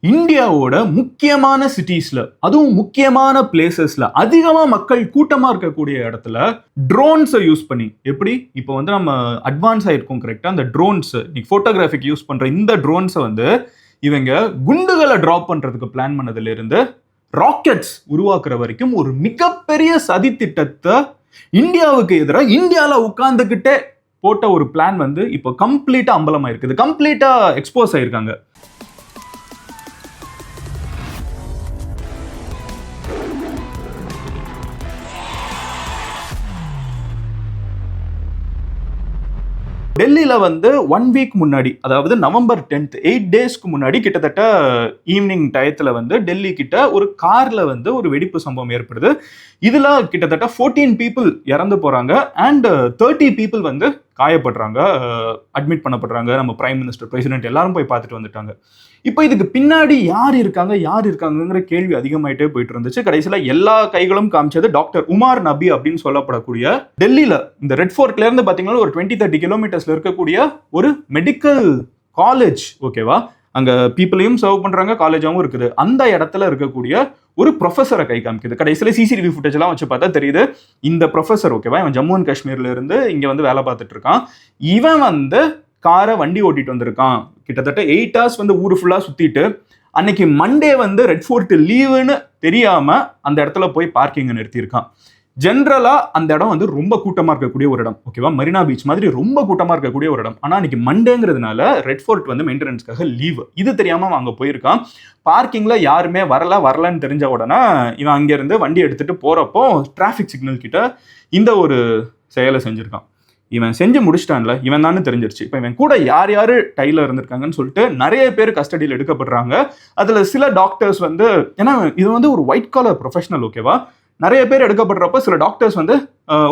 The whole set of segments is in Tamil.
இந்தியாவோட முக்கியமான சிட்டிஸ்ல அதுவும் முக்கியமான பிளேசஸ்ல அதிகமா மக்கள் கூட்டமா இருக்கக்கூடிய இடத்துல ட்ரோன்ஸை யூஸ் பண்ணி எப்படி இப்போ வந்து நம்ம அட்வான்ஸ் ஆயிருக்கோம் கரெக்டா அந்த ட்ரோன்ஸ் இன்னைக்கு போட்டோகிராஃபிக் யூஸ் பண்ற இந்த ட்ரோன்ஸை வந்து இவங்க குண்டுகளை டிராப் பண்றதுக்கு பிளான் பண்ணதுல இருந்து ராக்கெட்ஸ் உருவாக்குற வரைக்கும் ஒரு மிகப்பெரிய சதி திட்டத்தை இந்தியாவுக்கு எதிராக இந்தியாவில் உட்கார்ந்துகிட்டே போட்ட ஒரு பிளான் வந்து இப்போ கம்ப்ளீட்டா அம்பலமா இருக்குது, கம்ப்ளீட்டா எக்ஸ்போஸ் ஆயிருக்காங்க. டெல்லியில வந்து 1 வீக் முன்னாடி, அதாவது நவம்பர் 10th 8 டேஸ்க்கு முன்னாடி கிட்டத்தட்ட ஈவினிங் டயத்துல வந்து டெல்லி கிட்ட ஒரு கார்ல வந்து ஒரு வெடிப்பு சம்பவம் ஏற்படுது. இதுல கிட்டத்தட்ட 14 பீப்புள் இறந்து போறாங்க அண்ட் 30 பீப்புள் வந்து காயப்படுறாங்க, அட்மிட் பண்ணப்படுறாங்க. நம்ம பிரைம் மினிஸ்டர், பிரசிடென்ட் எல்லாரும் போய் பார்த்துட்டு வந்துட்டாங்க. இப்போ இதுக்கு பின்னாடி யார் இருக்காங்கிற கேள்வி அதிகமாயிட்டே போயிட்டு இருந்துச்சு. கடைசியில எல்லா கைகளும் காமிச்சது டாக்டர் உமார் நபி அப்படின்னு சொல்லப்படக்கூடிய டெல்லியில இந்த ரெட் ஃபோர்ட்ல இருந்து பாத்தீங்கன்னா ஒரு 20-30 கிலோமீட்டர்ஸ்ல இருக்கக்கூடிய ஒரு மெடிக்கல் காலேஜ், ஓகேவா, அங்க பீப்புளையும் சர்வ் பண்றாங்க, காலேஜாவும் இருக்குது. அந்த இடத்துல இருக்கக்கூடிய ஒரு ப்ரொஃபஸரை கை காமிக்குது. கடைசியில சிசிடிவி ஃபுட்டேஜ் எல்லாம் வச்சு பார்த்தா தெரியுது இந்த ப்ரொஃபஸர், ஓகேவா, இவன் ஜம்மு அண்ட் காஷ்மீர்ல இருந்து இங்க வந்து வேலை பார்த்துட்டு இருக்கான். இவன் வந்து காரை வண்டி ஓட்டிட்டு வந்திருக்கான். கிட்டத்தட்ட 8 hours வந்து ஊரு ஃபுல்லா சுத்திட்டு அன்னைக்கு மண்டே வந்து ரெட் ஃபோர்ட் லீவுன்னு தெரியாம அந்த இடத்துல போய் பார்க்கிங் நிறுத்தியிருக்கான். ஜென்ரலா அந்த இடம் வந்து ரொம்ப கூட்டமா இருக்கக்கூடிய ஒரு இடம், ஓகேவா, மெரினா பீச் மாதிரி ரொம்ப கூட்டமா இருக்கக்கூடிய ஒரு இடம். ஆனா அன்னைக்கு மண்டேங்கிறதுனால ரெட் ஃபோர்ட் வந்து மெயின்டெனன்ஸ்க்காக லீவ். இது தெரியாம அங்க போயிருக்கான். பார்க்கிங்ல யாருமே வரலன்னு தெரிஞ்ச உடனே இவன் அங்க இருந்து வண்டி எடுத்துட்டு போறப்போ டிராபிக் சிக்னல் கிட்ட இந்த ஒரு செயலை செஞ்சிருக்கான். இவன் செஞ்சு முடிச்சிட்டான்ல, இவன் தான் தெரிஞ்சிருச்சு. இப்போ இவன் கூட யார் யாரு டைல இருந்திருக்காங்கன்னு சொல்லிட்டு நிறைய பேர் கஸ்டடியில் எடுக்கப்படுறாங்க. அதுல சில டாக்டர்ஸ் வந்து, ஏன்னா இது வந்து ஒரு ஒயிட் காலர் ப்ரொஃபஷனல், ஓகேவா, நிறைய பேர் எடுக்கப்படுறப்ப சில டாக்டர்ஸ் வந்து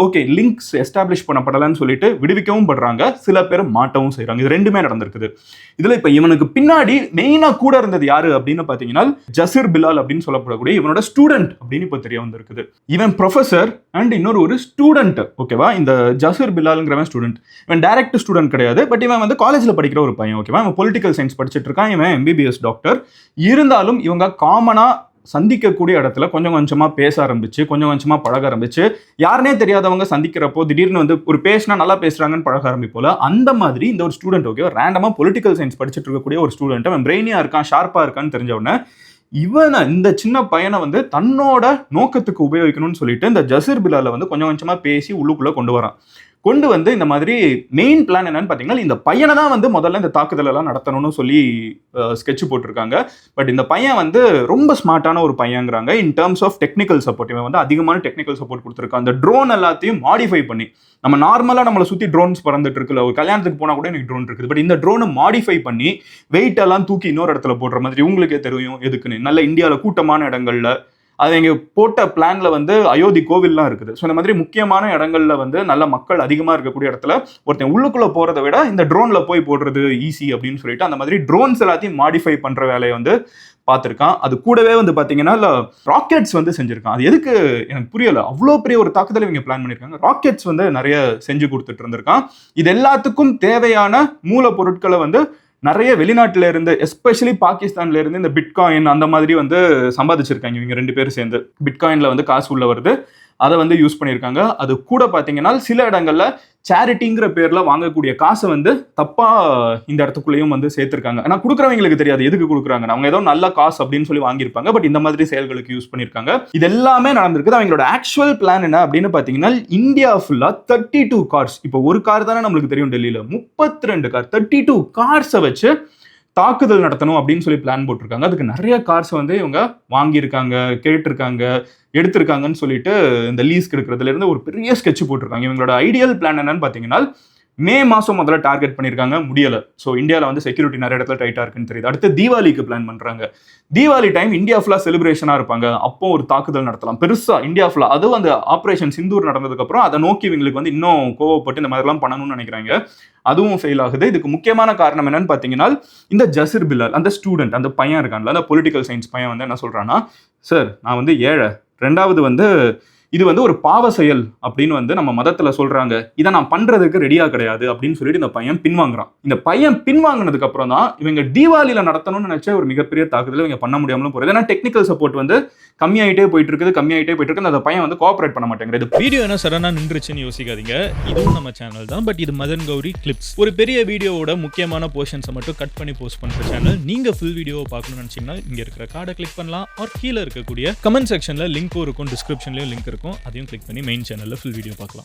ஓகே லிங்க்ஸ் எஸ்டாப்ளிஷ் பண்ணப்படலன்னு சொல்லிட்டு விடுவிக்கவும் படுறாங்க, சில பேர் மாட்டவும் செய்யறாங்க. இது ரெண்டுமே நடந்திருக்குது. இதுல இப்ப இவனுக்கு பின்னாடி மெயினா கூட இருந்தது யாரு அப்படின்னு பாத்தீங்கன்னா ஜசீர் பிலால் அப்படின்னு சொல்லப்படக்கூடிய இவனோட ஸ்டூடெண்ட் அப்படின்னு இப்ப தெரிய வந்திருக்குது. இவன் ப்ரொஃபசர் அண்ட் இன்னொரு ஒரு ஸ்டூடெண்ட், ஓகேவா. இந்த ஜசீர் பிலால்ங்கிறவன் ஸ்டூடெண்ட், இவன் டைரக்ட் ஸ்டூடெண்ட் கிடையாது, பட் இவன் வந்து காலேஜ்ல படிக்கிற ஒரு பையன், ஓகேவா. இவன் பொலிட்டிக்கல் சயின்ஸ் படிச்சுட்டு இருக்கான், இவன் MBBS டாக்டர். இருந்தாலும் இவங்க காமனா சந்திக்கக்கூடிய இடத்துல கொஞ்சம் கொஞ்சமா பேச ஆரம்பிச்சு, கொஞ்சம் கொஞ்சமா பழக ஆரம்பிச்சு, யாருனே தெரியாதவங்க சந்திக்கிறப்போ திடீர்னு வந்து ஒரு பேசினா நல்லா பேசுறாங்கன்னு பழக ஆரம்பிப்போல அந்த மாதிரி இந்த ஒரு ஸ்டூடெண்ட், ஓகே, ரேண்டமா பொலிட்டிக்கல் சயின்ஸ் படிச்சுட்டு இருக்கக்கூடிய ஒரு ஸ்டூடெண்ட், அவன் பிரெயினியா இருக்கான், ஷார்ப்பா இருக்கான்னு தெரிஞ்ச உடனே இவனை, இந்த சின்ன பையனை வந்து தன்னோட நோக்கத்துக்கு உபயோகிக்கணும்னு சொல்லிட்டு இந்த ஜசீர் பிலால வந்து கொஞ்சம் கொஞ்சமா பேசி உள்ளுக்குள்ள கொண்டு வந்து இந்த மாதிரி மெயின் பிளான் என்னன்னு பாத்தீங்கன்னா இந்த பையனை தான் வந்து முதல்ல இந்த தாக்குதல் எல்லாம் நடத்தணும்னு சொல்லி ஸ்கெட்ச் போட்டிருக்காங்க. பட் இந்த பையன் வந்து ரொம்ப ஸ்மார்ட்டான ஒரு பையங்கிறாங்க in terms of technical support. இவன் வந்து அதிகமான டெக்னிக்கல் சப்போர்ட் கொடுத்துருக்கான். அந்த ட்ரோன் எல்லாத்தையும் மாடிஃபை பண்ணி, நம்ம நார்மலா நம்மளை சுத்தி ட்ரோன்ஸ் பறந்துட்டு இருக்குல்ல, ஒரு கல்யாணத்துக்கு போனா கூட எனக்கு ட்ரோன் இருக்குது, பட் இந்த ட்ரோனை மாடிஃபை பண்ணி வெயிட் எல்லாம் தூக்கி இன்னொரு இடத்துல போடுற மாதிரி, உங்களுக்கே தெரியும் எதுக்குன்னு, நல்ல இந்தியாவில் கூட்டமான இடங்கள்ல அது இங்கே போட்ட பிளான்ல வந்து அயோத்தி கோவில்லாம் இருக்குது. ஸோ இந்த மாதிரி முக்கியமான இடங்கள்ல வந்து நல்ல மக்கள் அதிகமாக இருக்கக்கூடிய இடத்துல ஒருத்தன் உள்ளுக்குள்ள போறதை விட இந்த ட்ரோன்ல போய் போடுறது ஈஸி அப்படின்னு சொல்லிட்டு அந்த மாதிரி ட்ரோன்ஸ் எல்லாத்தையும் மாடிஃபை பண்ற வேலையை வந்து பார்த்துருக்கான். அது கூடவே வந்து பார்த்தீங்கன்னா ராக்கெட்ஸ் வந்து செஞ்சிருக்கான். அது எதுக்கு எனக்கு புரியல, அவ்வளோ பெரிய ஒரு தாக்குதலை இவங்க பிளான் பண்ணியிருக்காங்க. ராக்கெட்ஸ் வந்து நிறைய செஞ்சு கொடுத்துட்டு இருந்திருக்கான். இது எல்லாத்துக்கும் தேவையான மூலப்பொருட்களை வந்து நிறைய வெளிநாட்டில இருந்து, எஸ்பெஷலி பாகிஸ்தான்ல இருந்து இந்த பிட்காயின் அந்த மாதிரி வந்து சம்பாதிச்சிருக்காங்க இவங்க 2 பேரும் சேர்ந்து. பிட்காயின்ல வந்து காசு உள்ள வருது, அதை வந்து யூஸ் பண்ணியிருக்காங்க. அது கூட பார்த்தீங்கன்னா சில இடங்கள்ல சேரிட்டிங்கிற பேர்ல வாங்கக்கூடிய காசை வந்து தப்பா இந்த இடத்துக்குள்ளேயும் வந்து சேர்த்திருக்காங்க. ஆனா கொடுக்குறவங்களுக்கு தெரியாது எதுக்கு கொடுக்குறாங்க, அவங்க ஏதோ நல்ல காசு அப்படின்னு சொல்லி வாங்கியிருப்பாங்க, பட் இந்த மாதிரி செயல்களுக்கு யூஸ் பண்ணியிருக்காங்க. இது எல்லாமே நடந்திருக்குது. அவங்களோட ஆக்சுவல் பிளான் என்ன அப்படின்னு பாத்தீங்கன்னா இந்தியா ஃபுல்லா 32 கார்ஸ், இப்போ ஒரு கார் தானே நம்மளுக்கு தெரியும், டெல்லியில 32 கார், 32 கார்ஸை வச்சு தாக்குதல் நடத்தணும் அப்படின்னு சொல்லி பிளான் போட்டிருக்காங்க. அதுக்கு நிறைய கார்ஸ் வந்து இவங்க வாங்கியிருக்காங்க, கேட்டிருக்காங்க, எடுத்திருக்காங்கன்னு சொல்லிட்டு இந்த லீஸ் எடுக்கிறதுல இருந்து ஒரு பெரிய ஸ்கெட்ச் போட்டிருக்காங்க. இவங்களோட ஐடியல் பிளான் என்னன்னு பாத்தீங்கன்னா மே மாசம் முதல்ல டார்கெட் பண்ணியிருக்காங்க, முடியல. ஸோ இந்தியாவில் வந்து செக்யூரிட்டி நிறைய இடத்துல டைட்டா இருக்குன்னு தெரியுது. அடுத்து தீபாவளிக்கு பிளான் பண்றாங்க. தீபாவளி டைம் இந்தியா ஃபுல்லா செலிப்ரேஷனா இருப்பாங்க, அப்போ ஒரு தாக்குதல் நடத்தலாம் பெருசா இந்தியா ஃபுல்லா. அதுவும் அந்த ஆபரேஷன் சிந்தூர் நடந்ததுக்கு அப்புறம் அதை நோக்கி இவங்களுக்கு வந்து இன்னும் கோவப்பட்டு இந்த மாதிரிலாம் பண்ணணும்னு நினைக்கிறாங்க. அதுவும் ஃபெயில் ஆகுது. இதுக்கு முக்கியமான காரணம் என்னன்னு பாத்தீங்கன்னா இந்த ஜசீர் பிலால், அந்த ஸ்டூடெண்ட், அந்த பையன் இருக்கான்ல, அந்த பொலிட்டிக்கல் சயின்ஸ் பையன் வந்து என்ன சொல்றான்னா, சார் நான் வந்து ஏழை, ரெண்டாவது வந்து இது வந்து ஒரு பாவ செயல் அப்படின்னு வந்து நம்ம மதத்துல சொல்றாங்க, இதை நான் பண்றதுக்கு ரெடியா கிடையாது அப்படின்னு சொல்லிட்டு இந்த பையன் பின்வாங்குறான். இந்த பையன் பின்வாங்கினதுக்கு அப்புறம் தான் இவங்க தீபாவளியில நடத்தணும்னு நினைச்ச ஒரு மிகப்பெரிய தாக்குதல் இவங்க பண்ண முடியாமலும் போறது. ஏன்னா டெக்னிக்கல் சப்போர்ட் வந்து கம்மியாயிட்டே போயிட்டு இருக்குது. அந்த பையன் வந்து கோஆபரேட் பண்ண மாட்டேங்குது. வீடியோ என்ன சடனா நின்றுச்சுன்னு யோசிக்காதீங்க, இதுவும் நம்ம சேனல் தான். பட் இது மதன் கௌரி கிளிப்ஸ், ஒரு பெரிய வீடியோவோட முக்கியமான போர்ஷன்ஸை மட்டும் கட் பண்ணி போஸ்ட் பண்ற சேனல். நீங்க ஃபுல் வீடியோவை பார்க்கணும்னு நினைச்சீங்கன்னா இங்க இருக்கிற கார்டை கிளிக் பண்ணலாம், ஆர் கீழே இருக்கக்கூடிய கமெண்ட் செக்ஷன்ல லிங்க்கும் இருக்கும், டிஸ்கிரிப்ஷன்லயும் லிங்க் இருக்கும், அதையும் கிளிக் பண்ணி மெயின் சேனல்ல ஃபுல் வீடியோ பார்க்கலாம்.